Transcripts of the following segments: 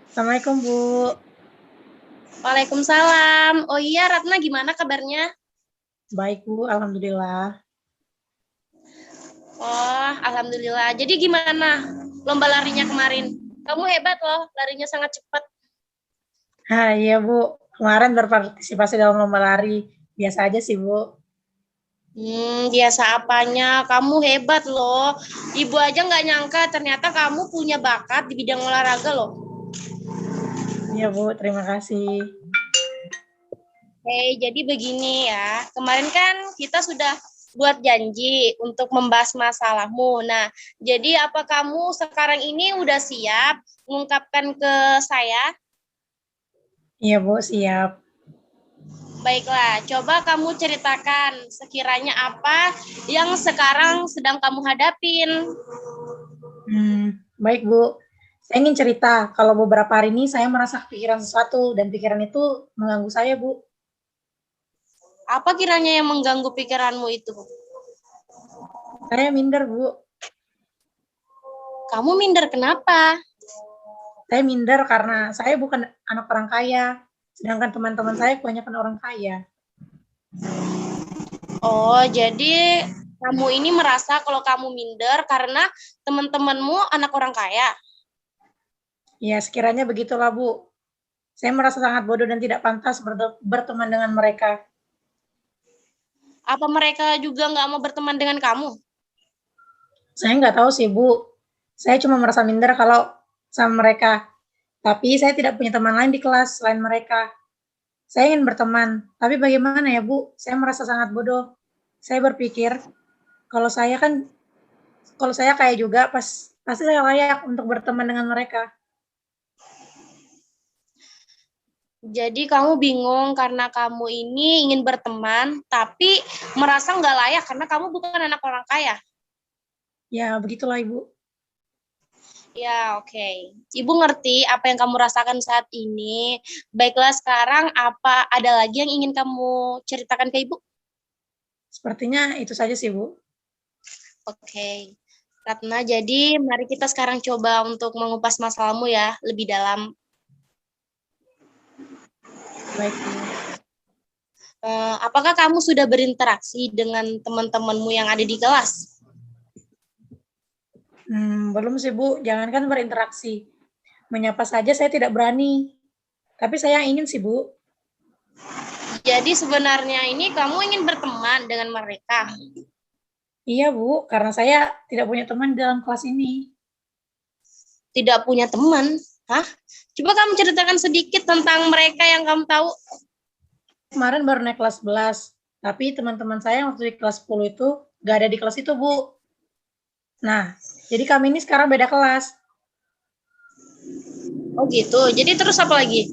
Assalamualaikum Bu. Waalaikumsalam. Oh iya, Ratna gimana kabarnya? Baik Bu, Alhamdulillah. Oh, alhamdulillah. Jadi gimana lomba larinya kemarin? Kamu hebat loh, larinya sangat cepat. Iya Bu, kemarin berpartisipasi dalam lomba lari. Biasa aja sih Bu. Biasa apanya? Kamu hebat loh. Ibu aja nggak nyangka ternyata kamu punya bakat di bidang olahraga loh. Iya Bu, terima kasih. Jadi begini ya. Kemarin kan kita sudah buat janji untuk membahas masalahmu. Nah, jadi apa kamu sekarang ini udah siap mengungkapkan ke saya? Iya Bu, siap. Baiklah, coba kamu ceritakan sekiranya apa yang sekarang sedang kamu hadapin. Baik Bu. Saya ingin cerita, kalau beberapa hari ini saya merasa kepikiran sesuatu, dan pikiran itu mengganggu saya Bu. Apa kiranya yang mengganggu pikiranmu itu? Saya minder Bu. Kamu minder kenapa? Saya minder karena saya bukan anak orang kaya, sedangkan teman-teman saya kebanyakan orang kaya. Oh, jadi kamu ini merasa kalau kamu minder karena teman-temanmu anak orang kaya. Ya, sekiranya begitulah Bu. Saya merasa sangat bodoh dan tidak pantas berteman dengan mereka. Apa mereka juga nggak mau berteman dengan kamu? Saya nggak tahu sih Bu. Saya cuma merasa minder kalau sama mereka. Tapi saya tidak punya teman lain di kelas selain mereka. Saya ingin berteman, tapi bagaimana ya Bu? Saya merasa sangat bodoh. Saya berpikir kalau saya kan kalau saya kayak juga pasti saya layak untuk berteman dengan mereka. Jadi kamu bingung karena kamu ini ingin berteman, tapi merasa nggak layak karena kamu bukan anak orang kaya. Ya, begitulah Ibu. Ya, oke. Ibu ngerti apa yang kamu rasakan saat ini. Baiklah, sekarang apa ada lagi yang ingin kamu ceritakan ke Ibu? Sepertinya itu saja sih Bu. Oke. Ratna, jadi mari kita sekarang coba untuk mengupas masalahmu ya, lebih dalam. Baik Bu. Apakah kamu sudah berinteraksi dengan teman-temanmu yang ada di kelas? Belum sih Bu, jangankan berinteraksi. Menyapa saja saya tidak berani. Tapi saya ingin sih Bu. Jadi sebenarnya ini kamu ingin berteman dengan mereka. Iya Bu, karena saya tidak punya teman di dalam kelas ini. Tidak punya teman. Hah? Coba kamu ceritakan sedikit tentang mereka yang kamu tahu. Kemarin baru naik kelas 11, tapi teman-teman saya yang waktu di kelas 10 itu nggak ada di kelas itu, Bu. Nah, jadi kami ini sekarang beda kelas. Oh gitu. Jadi terus apa lagi?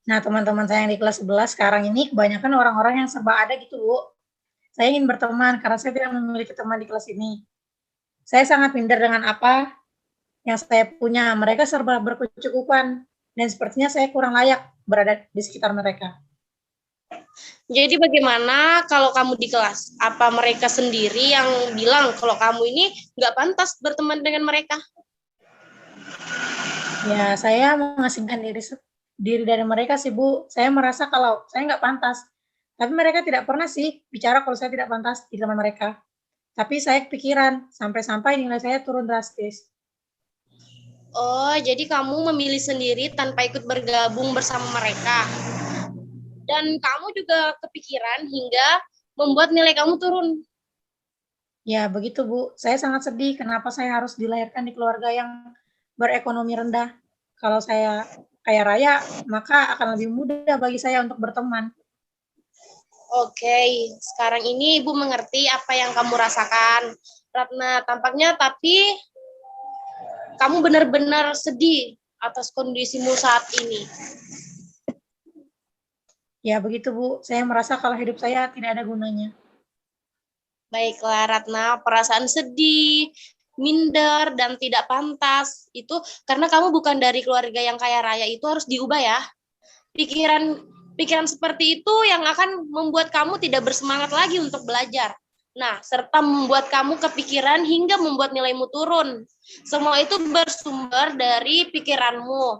Nah, teman-teman saya yang di kelas 11 sekarang ini kebanyakan orang-orang yang serba ada gitu, Bu. Saya ingin berteman karena saya tidak memiliki teman di kelas ini. Saya sangat minder dengan apa yang saya punya. Mereka serba berkecukupan, dan sepertinya saya kurang layak berada di sekitar mereka. Jadi bagaimana kalau kamu di kelas? Apa mereka sendiri yang bilang kalau kamu ini nggak pantas berteman dengan mereka? Ya, saya mengasingkan diri dari mereka sih, Bu. Saya merasa kalau saya nggak pantas. Tapi mereka tidak pernah sih bicara kalau saya tidak pantas di teman mereka. Tapi saya kepikiran, sampai-sampai nilai saya turun drastis. Oh, jadi kamu memilih sendiri tanpa ikut bergabung bersama mereka. Dan kamu juga kepikiran hingga membuat nilai kamu turun. Ya, begitu, Bu. Saya sangat sedih kenapa saya harus dilahirkan di keluarga yang berekonomi rendah. Kalau saya kaya raya, maka akan lebih mudah bagi saya untuk berteman. Oke, sekarang ini Ibu mengerti apa yang kamu rasakan. Ratna, tampaknya tapi kamu benar-benar sedih atas kondisimu saat ini. Ya, begitu, Bu. Saya merasa kalau hidup saya tidak ada gunanya. Baiklah, Ratna, perasaan sedih, minder, dan tidak pantas itu karena kamu bukan dari keluarga yang kaya raya itu harus diubah ya. Pikiran pikiran seperti itu yang akan membuat kamu tidak bersemangat lagi untuk belajar. Nah, serta membuat kamu kepikiran hingga membuat nilaimu turun. Semua itu bersumber dari pikiranmu.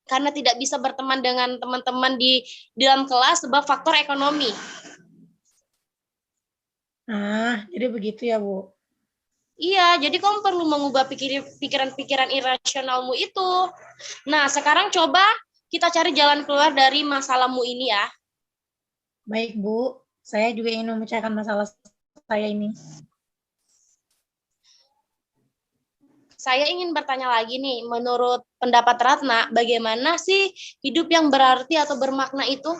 karena tidak bisa berteman dengan teman-teman di dalam kelas sebab faktor ekonomi. Ah, jadi begitu ya, Bu. Iya, jadi kamu perlu mengubah pikiran-pikiran irasionalmu itu. Nah, sekarang coba kita cari jalan keluar dari masalahmu ini ya. Baik, Bu. Saya juga ingin memecahkan masalah saya ini. Saya ingin bertanya lagi nih, menurut pendapat Ratna, bagaimana sih hidup yang berarti atau bermakna itu?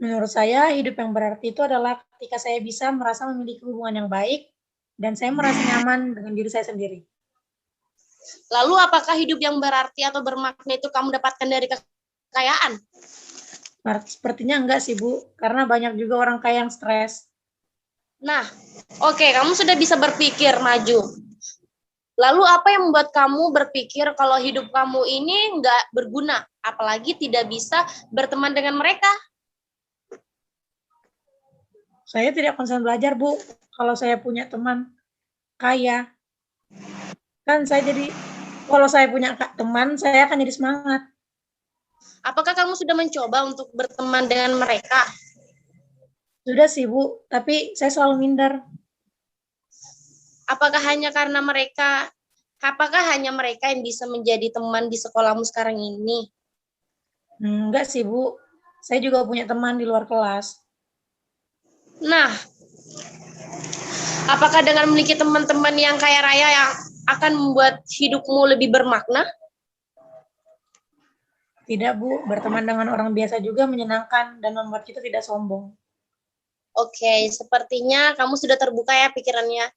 Menurut saya, hidup yang berarti itu adalah ketika saya bisa merasa memiliki hubungan yang baik dan saya merasa nyaman dengan diri saya sendiri. Lalu apakah hidup yang berarti atau bermakna itu kamu dapatkan dari kekayaan? Sepertinya enggak sih, Bu, karena banyak juga orang kaya yang stres. Nah, oke, kamu sudah bisa berpikir maju. Lalu apa yang membuat kamu berpikir kalau hidup kamu ini nggak berguna, apalagi tidak bisa berteman dengan mereka? Saya tidak konsen belajar, Bu. Kalau saya punya teman kaya, kan saya jadi, kalau saya punya teman, saya akan jadi semangat. Apakah kamu sudah mencoba untuk berteman dengan mereka? Sudah sih, Bu, tapi saya selalu minder. Apakah hanya mereka yang bisa menjadi teman di sekolahmu sekarang ini? Enggak sih, Bu. Saya juga punya teman di luar kelas. Nah, apakah dengan memiliki teman-teman yang kaya raya yang akan membuat hidupmu lebih bermakna? Tidak, Bu. Berteman dengan orang biasa juga menyenangkan dan membuat kita tidak sombong. Oke, sepertinya kamu sudah terbuka ya pikirannya.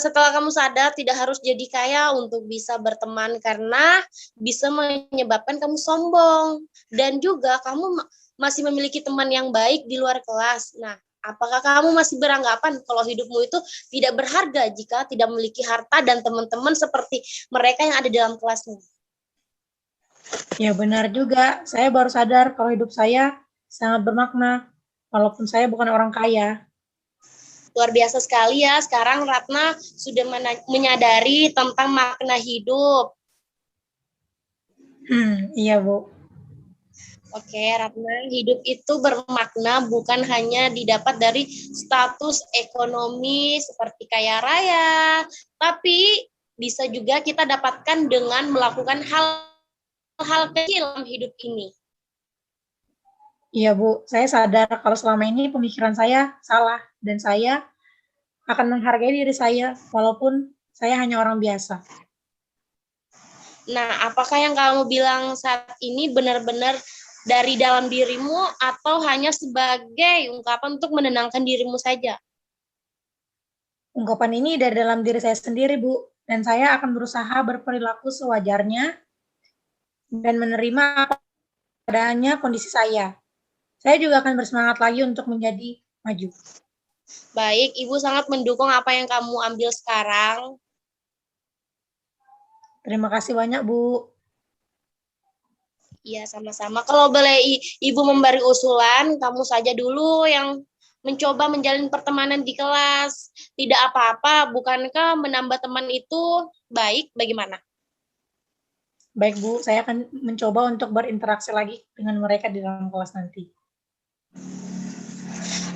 Setelah kamu sadar tidak harus jadi kaya untuk bisa berteman karena bisa menyebabkan kamu sombong dan juga kamu masih memiliki teman yang baik di luar kelas. Nah, apakah kamu masih beranggapan kalau hidupmu itu tidak berharga jika tidak memiliki harta dan teman-teman seperti mereka yang ada dalam kelasmu? Ya benar juga, saya baru sadar kalau hidup saya sangat bermakna, walaupun saya bukan orang kaya. Luar biasa sekali ya, sekarang Ratna sudah menyadari tentang makna hidup. Iya, Bu. Oke, Ratna, hidup itu bermakna bukan hanya didapat dari status ekonomi seperti kaya raya, tapi bisa juga kita dapatkan dengan melakukan hal-hal kecil dalam hidup ini. Iya, Bu. Saya sadar kalau selama ini pemikiran saya salah dan saya akan menghargai diri saya walaupun saya hanya orang biasa. Nah, apakah yang kamu bilang saat ini benar-benar dari dalam dirimu atau hanya sebagai ungkapan untuk menenangkan dirimu saja? Ungkapan ini dari dalam diri saya sendiri, Bu, dan saya akan berusaha berperilaku sewajarnya dan menerima apa adanya kondisi saya. Saya juga akan bersemangat lagi untuk menjadi maju. Baik, Ibu sangat mendukung apa yang kamu ambil sekarang. Terima kasih banyak, Bu. Iya, sama-sama. Kalau boleh Ibu memberi usulan, kamu saja dulu yang mencoba menjalin pertemanan di kelas. Tidak apa-apa, bukankah menambah teman itu baik? Bagaimana? Baik, Bu. Saya akan mencoba untuk berinteraksi lagi dengan mereka di dalam kelas nanti.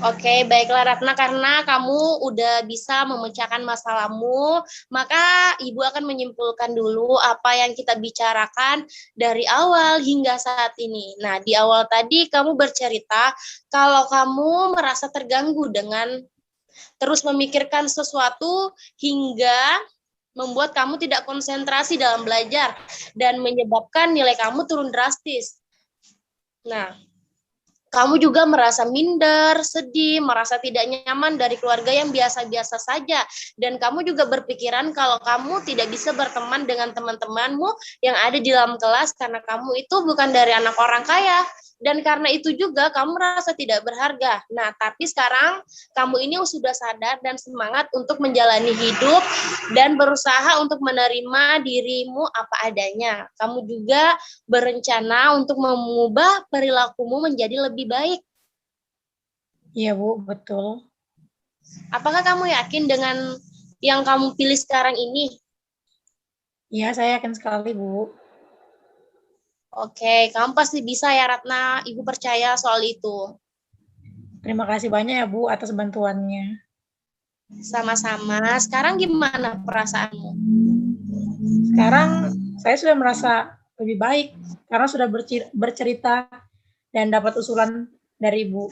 Oke, baiklah Ratna, karena kamu udah bisa memecahkan masalahmu, maka Ibu akan menyimpulkan dulu apa yang kita bicarakan dari awal hingga saat ini. Nah, di awal tadi kamu bercerita kalau kamu merasa terganggu dengan terus memikirkan sesuatu hingga membuat kamu tidak konsentrasi dalam belajar dan menyebabkan nilai kamu turun drastis. Nah, kamu juga merasa minder, sedih, merasa tidak nyaman dari keluarga yang biasa-biasa saja. Dan kamu juga berpikiran kalau kamu tidak bisa berteman dengan teman-temanmu yang ada di dalam kelas karena kamu itu bukan dari anak orang kaya. Dan karena itu juga kamu merasa tidak berharga. Nah, tapi sekarang kamu ini sudah sadar dan semangat untuk menjalani hidup dan berusaha untuk menerima dirimu apa adanya. Kamu juga berencana untuk mengubah perilakumu menjadi lebih baik. Iya, Bu, betul. Apakah kamu yakin dengan yang kamu pilih sekarang ini? Iya, saya yakin sekali, Bu. Oke, kamu pasti bisa ya Ratna. Ibu percaya soal itu. Terima kasih banyak ya Bu atas bantuannya. Sama-sama. Sekarang gimana perasaanmu? Sekarang saya sudah merasa lebih baik karena sudah bercerita dan dapat usulan dari Ibu.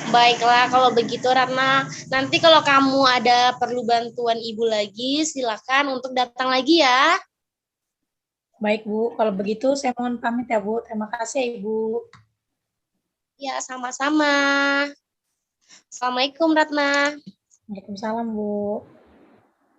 Baiklah, kalau begitu Ratna. Nanti kalau kamu ada perlu bantuan ibu lagi, silakan untuk datang lagi ya. Baik Bu, kalau begitu saya mohon pamit ya Bu. Terima kasih ya Ibu. Ya, sama-sama. Assalamualaikum Ratna. Waalaikumsalam Bu.